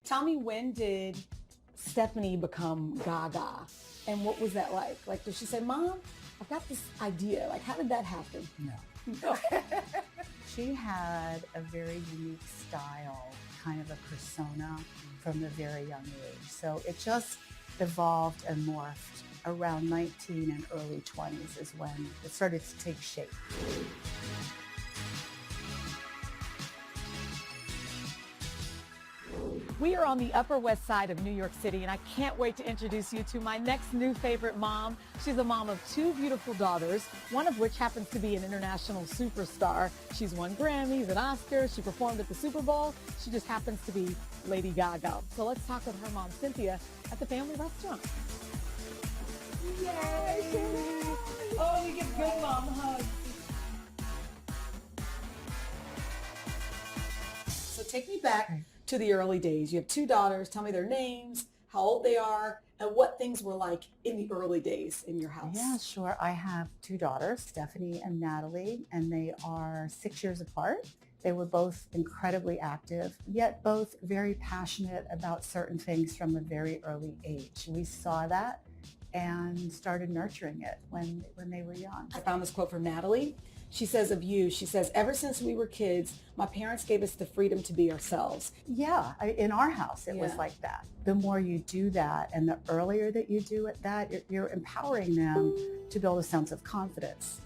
Tell me, when did Stephanie become Gaga? And what was that like? Like, did she say, Mom, I've got this idea. Like, how did that happen? No. She had a very unique style, kind of a persona from a very young age. So it just evolved and morphed. Around 19 and early 20s is when it started to take shape. We are on the Upper West Side of New York City, and I can't wait to introduce you to my next new favorite mom. She's a mom of two beautiful daughters, one of which happens to be an international superstar. She's won Grammys and Oscars. She performed at the Super Bowl. She just happens to be Lady Gaga. So let's talk with her mom, Cynthia, at the family restaurant. Yay! Oh, you get good mom hugs. So take me back to the early days. You have two daughters. Tell me their names, how old they are, and what things were like in the early days in your house. Yeah, sure. I have two daughters, Stephanie and Natalie, and they are 6 years apart. They were both incredibly active, yet both very passionate about certain things from a very early age. We saw that and started nurturing it when they were young. I found this quote from Natalie. She says of you, she says, ever since we were kids, my parents gave us the freedom to be ourselves. Yeah, in our house, it was like that. The more you do that and the earlier that you do it, you're empowering them to build a sense of confidence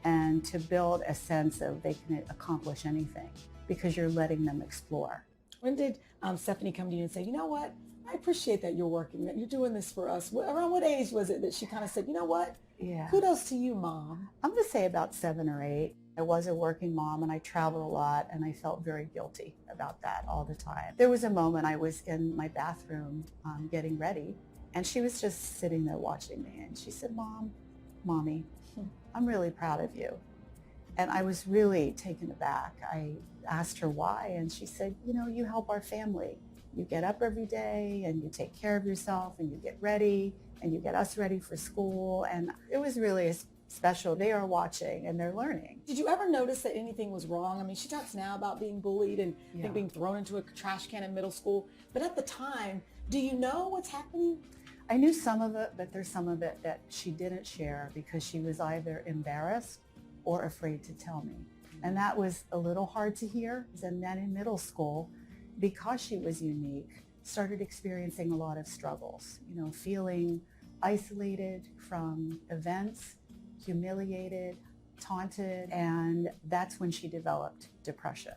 and to build a sense of they can accomplish anything because you're letting them explore. When did Stephanie come to you and say, you know what, I appreciate that you're working, that you're doing this for us? Around what age was it that she kind of said, you know what? Yeah. Kudos to you, Mom. I'm going to say about 7 or 8. I was a working mom and I traveled a lot and I felt very guilty about that all the time. There was a moment I was in my bathroom getting ready and she was just sitting there watching me and she said, Mommy, I'm really proud of you. And I was really taken aback. I asked her why and she said, you know, you help our family. You get up every day and you take care of yourself and you get ready and you get us ready for school. And it was really special. They are watching and they're learning. Did you ever notice that anything was wrong? I mean, she talks now about being bullied and I think being thrown into a trash can in middle school. But at the time, do you know what's happening? I knew some of it, but there's some of it that she didn't share because she was either embarrassed or afraid to tell me. And that was a little hard to hear. And then in middle school, because she was unique, started experiencing a lot of struggles, you know, feeling isolated from events, humiliated, taunted, and that's when she developed depression.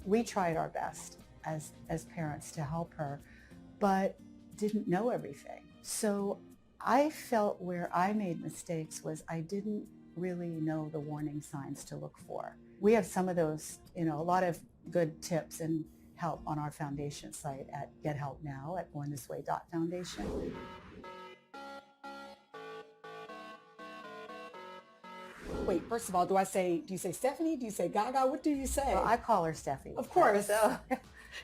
We tried our best as parents to help her, but didn't know everything. So I felt where I made mistakes was I didn't really know the warning signs to look for. We have some of those, you know, a lot of good tips and help on our foundation site at Get Help Now at bornthisway.foundation. Wait, first of all, do you say Stephanie? Do you say Gaga? What do you say? Well, I call her Steffi. Of course. So.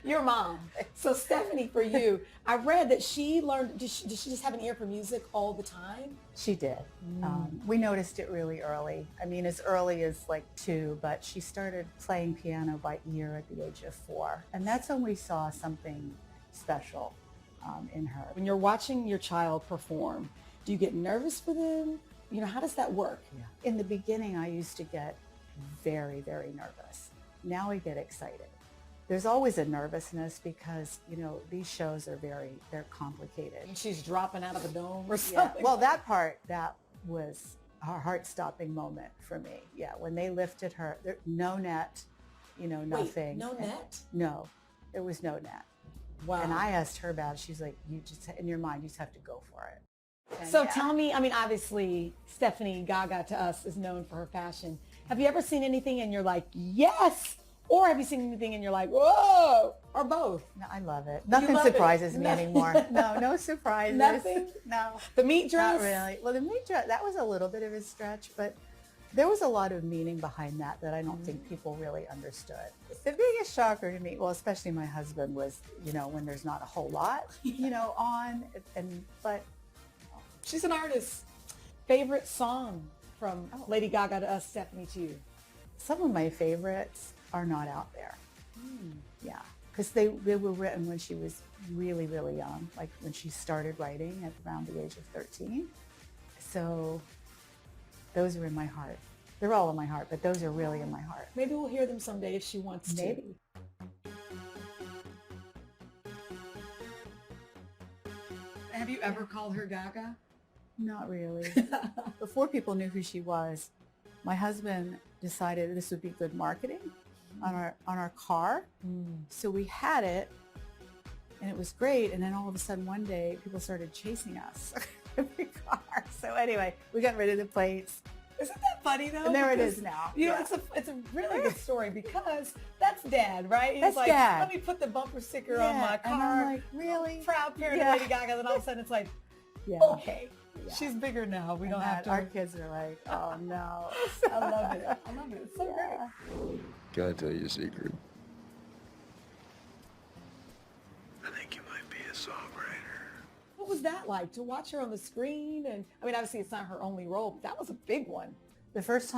Your mom. So Stephanie, for you, I read that she learned, did she just have an ear for music all the time? She did. We noticed it really early. I mean, as early as like 2, but she started playing piano by ear at the age of 4. And that's when we saw something special in her. When you're watching your child perform, do you get nervous for them? You know, how does that work? Yeah. In the beginning, I used to get very, very nervous. Now I get excited. There's always a nervousness because, you know, these shows are they're complicated. And she's dropping out of a dome or something. Yeah. Well, that was a heart-stopping moment for me. Yeah, when they lifted her, no net, you know, nothing. Wait, no net? No, there was no net. Wow. And I asked her about it. She's like, you just, in your mind, you just have to go for it. And so tell me, I mean, obviously, Stephanie Gaga to us is known for her fashion. Have you ever seen anything and you're like, yes? Or have you seen anything and you're like, whoa, or both? No, I love it. Nothing surprises me anymore. No surprises. Nothing? No. The meat dress? Not really. Well, the meat dress, that was a little bit of a stretch, but there was a lot of meaning behind that I don't think people really understood. The biggest shocker to me, well, especially my husband, was, you know, when there's not a whole lot, you know, on, but. She's an artist. Favorite song from Lady Gaga to us, Stephanie, to you? Some of my favorites are not out there. Yeah. because they were written when she was really, really young, like when she started writing at around the age of 13. So those are in my heart. They're all in my heart, but those are really in my heart. Maybe we'll hear them someday if she wants to. Maybe. Have you ever called her Gaga? Not really. Before people knew who she was, my husband decided this would be good marketing on our car. So we had it, and it was great. And then all of a sudden one day, people started chasing us in the car. So anyway, we got rid of the plates. Isn't that funny though? And there it Because, is now. You know, Yeah. it's a really good story because that's Dad, right? He's That's like, Dad. let me put the bumper sticker on my And I'm car. like, really? Proud parent Yeah. of Lady Gaga. Then all of a sudden it's like, Yeah. okay, Yeah. she's bigger now. We And don't have to. our kids are like, oh no. I love it. I love it. It's so Yeah. great. Gotta tell you a secret. I think you might be a songwriter. What was that like to watch her on the screen? And I mean, obviously it's not her only role, but that was a big one. The first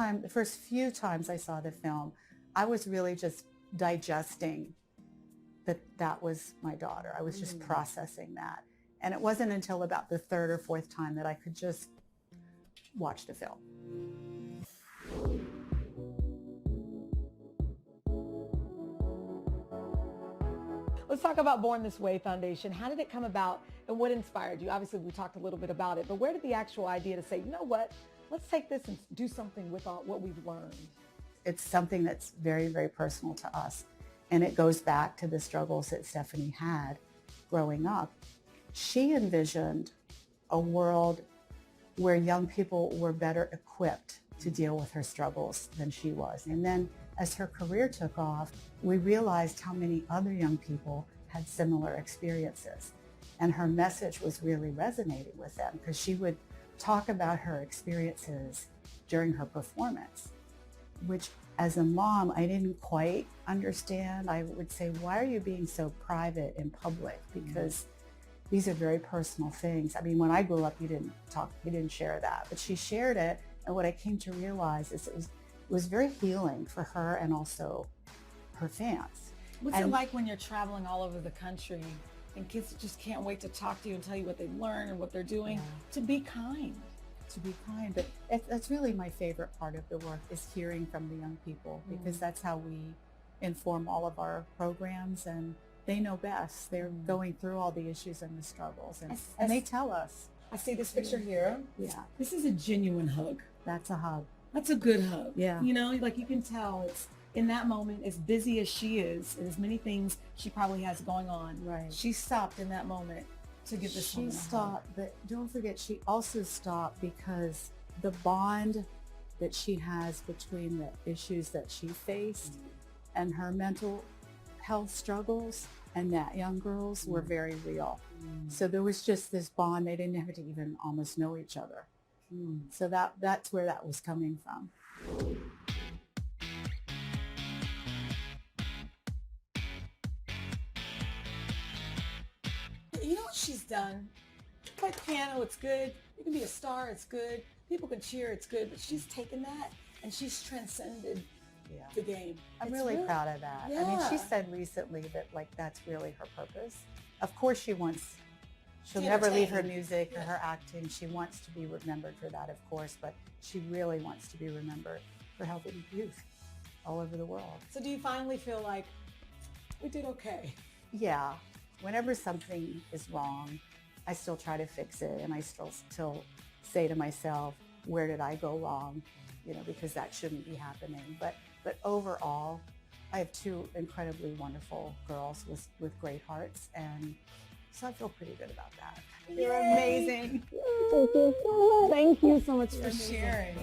few times I saw the film, I was really just digesting that was my daughter. I was just processing that. And it wasn't until about the third or fourth time that I could just watch the film. Let's talk about Born This Way Foundation. How did it come about and what inspired you? Obviously, we talked a little bit about it, but where did the actual idea to say, you know what, let's take this and do something with what we've learned? It's something that's very, very personal to us. And it goes back to the struggles that Stephanie had growing up. She envisioned a world where young people were better equipped to deal with her struggles than she was. And then as her career took off, we realized how many other young people had similar experiences. And her message was really resonating with them because she would talk about her experiences during her performance, which as a mom, I didn't quite understand. I would say, why are you being so private in public? Because these are very personal things. I mean, when I grew up, you didn't share that, but she shared it. And what I came to realize is it was very healing for her and also her fans. What's it like when you're traveling all over the country and kids just can't wait to talk to you and tell you what they've learned and what they're doing? To be kind. To be kind. But that's really my favorite part of the work is hearing from the young people because that's how we inform all of our programs and they know best. They're going through all the issues and the struggles and they tell us. I see this picture here. Yeah, This is a genuine hug. that's a hug. That's a good hug. Yeah. You know, like you can tell it's in that moment, as busy as she is, and as many things she probably has going on. Right. She stopped in that moment to give this She woman a hug. stopped, but don't forget, she also stopped because the bond that she has between the issues that she faced and her mental health struggles and that young girls were very real. So there was just this bond. They didn't have to even almost know each other. So that's where that was coming from. You know what she's done? Play piano, it's good. You can be a star, it's good. People can cheer, it's good. But she's taken that and she's transcended the game. I'm It's really proud of that. I mean, she Yeah. said recently that like that's really her purpose. Of course she'll To never leave her entertain. music or her acting. She wants to be remembered for that, of course, but she really wants to be remembered for helping youth all over the world. So do you finally feel like we did okay? Yeah, whenever something is wrong, I still try to fix it and I still say to myself, where did I go wrong? You know, because that shouldn't be happening. But overall, I have two incredibly wonderful girls with great hearts, and so I feel pretty good about that. They're amazing. Thank you so much for sharing.